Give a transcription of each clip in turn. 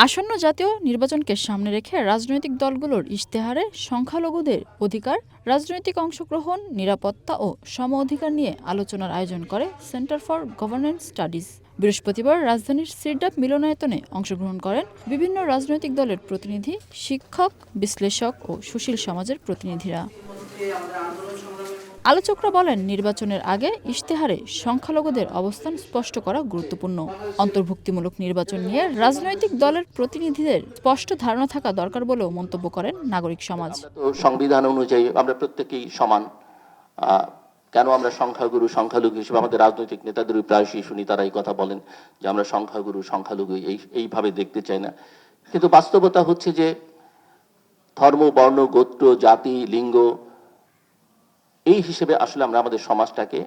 আসন্ন জাতীয় নির্বাচনকে সামনে রেখে রাজনৈতিক দলগুলোর ইশতেহারে সংখ্যালঘুদের অধিকার, রাজনৈতিক অংশগ্রহণ, নিরাপত্তা ও সম অধিকার নিয়ে আলোচনার আয়োজন করে সেন্টার ফর গভর্নেন্স স্টাডিজ। বৃহস্পতিবার রাজধানীর সিরডাপ মিলনায়তনে অংশগ্রহণ করেন বিভিন্ন রাজনৈতিক দলের প্রতিনিধি, শিক্ষক, বিশ্লেষক ও সুশীল সমাজের প্রতিনিধিরা। আলোচকরা বলেন, নির্বাচনের আগে ইশতেহারে সংখ্যালঘুদের অবস্থান স্পষ্ট করা গুরুত্বপূর্ণ। অন্তর্ভুক্তিমূলক নির্বাচন নিয়ে রাজনৈতিক দলের প্রতিনিধিদের স্পষ্ট ধারণা থাকা দরকার বলেও মন্তব্য করেন নাগরিক সমাজ। সংবিধান অনুযায়ী আমরা প্রত্যেকেই সমান, কেন আমরা সংখ্যালঘু হিসেবে আমাদের রাজনৈতিক নেতাদের প্রায়শই শুনি, তারা এই কথা বলেন যে আমরা সংখ্যালঘু এইভাবে দেখতে চাই না। কিন্তু বাস্তবতা হচ্ছে যে ধর্ম, বর্ণ, গোত্র, জাতি, লিঙ্গ এই হিসেবে আসলে আমরা আমাদের সমাজটাকে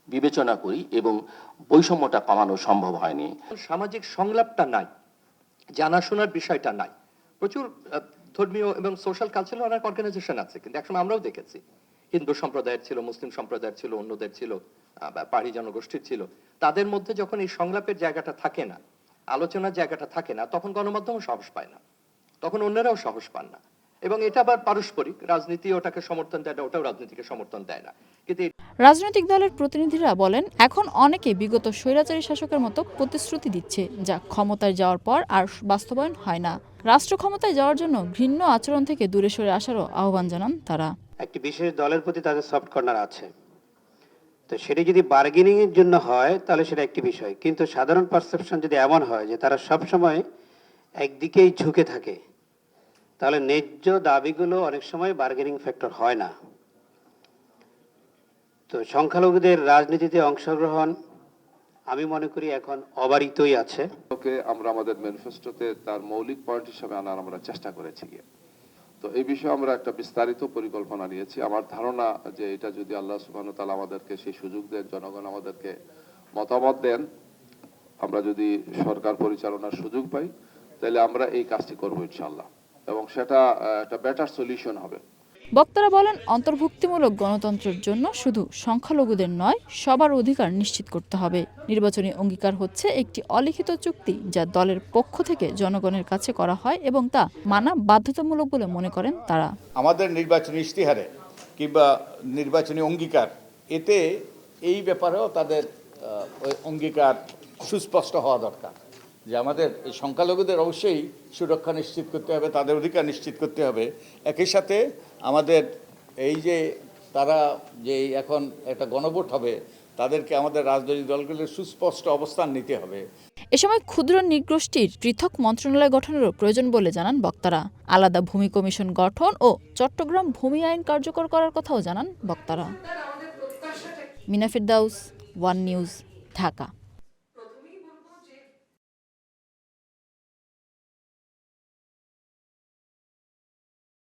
বিবেচনা করি এবং বৈষম্যটা কমানো সম্ভব হয়নি। সামাজিক সংলাপটা নাই, জানাশোনার বিষয়টা নাই। প্রচুর ধর্মীয় এবং সোশ্যাল কালচারাল অনেক অর্গানাইজেশন আছে, কিন্তু একসময় আমরাও দেখেছি হিন্দু সম্প্রদায়ের ছিল, মুসলিম সম্প্রদায়ের ছিল, অন্যদের ছিল, পাহাড়ি জনগোষ্ঠীর ছিল। তাদের মধ্যে যখন এই সংলাপের জায়গাটা থাকে না, আলোচনার জায়গাটা থাকে না, তখন গণমাধ্যমও সাহস পায় না, তখন অন্যরাও সাহস পান না। এবং এটা আবার পারস্পরিক, রাজনীতি ওটাকে সমর্থন দেয় না, ওটাও রাজনীতিকে সমর্থন দেয় না। কিন্তু রাজনৈতিক দলের প্রতিনিধিরা বলেন, এখন অনেকে বিগত স্বৈরাচারী শাসকের মতো প্রতিশ্রুতি দিচ্ছে, যা ক্ষমতায় যাওয়ার পর আর বাস্তবায়ন হয় না। রাষ্ট্র ক্ষমতায় যাওয়ার জন্য ঘৃণ্য আচরণ থেকে দূরে সরে আসারও আহ্বান জানান তারা। একটি বিশেষ দলের প্রতি তাদের সফট কর্নার আছে, তো সেটি যদি বার্গেনিং এর জন্য হয় তাহলে সেটা একটি বিষয়, কিন্তু সাধারণ পারসেপশন যদি এমন হয় যে তারা সব সময় একদিকেই ঝুঁকে থাকে, তাহলে ন্যায্য দাবিগুলো অনেক সময় বার্গেনিং ফ্যাক্টর হয় না। তো সংখ্যালঘুদের রাজনীতিতে অংশগ্রহণ আমি মনে করি এখন অবারিতই আছে। ওকে আমরা আমাদের ম্যানিফেস্টোতে তার মৌলিক পয়েন্ট হিসেবে আনার আমরা চেষ্টা করেছি। তো এই বিষয়ে আমরা একটা বিস্তারিত পরিকল্পনা নিয়েছি। আমার ধারণা যে এটা যদি আল্লাহ সুবহানাহু ওয়া তাআলা আমাদেরকে সেই সুযোগ দেন, জনগণ আমাদেরকে মতামত দেন, আমরা যদি সরকার পরিচালনার সুযোগ পাই, তাহলে আমরা এই কাজটি করবো ইনশাআল্লাহ, এবং সেটা একটা বেটার সলিউশন হবে। বক্তারা বলেন, অন্তর্ভুক্তিমূলক গণতন্ত্রের জন্য শুধু সংখ্যালঘুদের নয়, সবার অধিকার নিশ্চিত করতে হবে। নির্বাচনী অঙ্গীকার হচ্ছে একটি অলিখিত চুক্তি, যা দলের পক্ষ থেকে জনগণের কাছে করা হয় এবং তা মানা বাধ্যতামূলক বলে মনে করেন তারা। আমাদের নির্বাচনী ইশতেহারে কিংবা নির্বাচনী অঙ্গীকার, এতে এই ব্যাপারেও তাদের অঙ্গীকার সুস্পষ্ট হওয়া দরকার যে আমাদের এই সংখ্যালঘুদের অবশ্যই সুরক্ষা নিশ্চিত করতে হবে, তাদের অধিকার নিশ্চিত করতে হবে। একই সাথে আমাদের এই যে তারা যে এখন একটা গণভোট হবে, তাদেরকে আমাদের রাজনৈতিক দলগুলোর সুস্পষ্ট অবস্থান নিতে হবে। এ সময় ক্ষুদ্র নৃগোষ্ঠীর পৃথক মন্ত্রণালয় গঠনেরও প্রয়োজন বলে জানান বক্তারা। আলাদা ভূমি কমিশন গঠন ও চট্টগ্রাম ভূমি আইন কার্যকর করার কথাও জানান বক্তারা। মিনা ফেরদাউস, ওয়ান নিউজ, ঢাকা।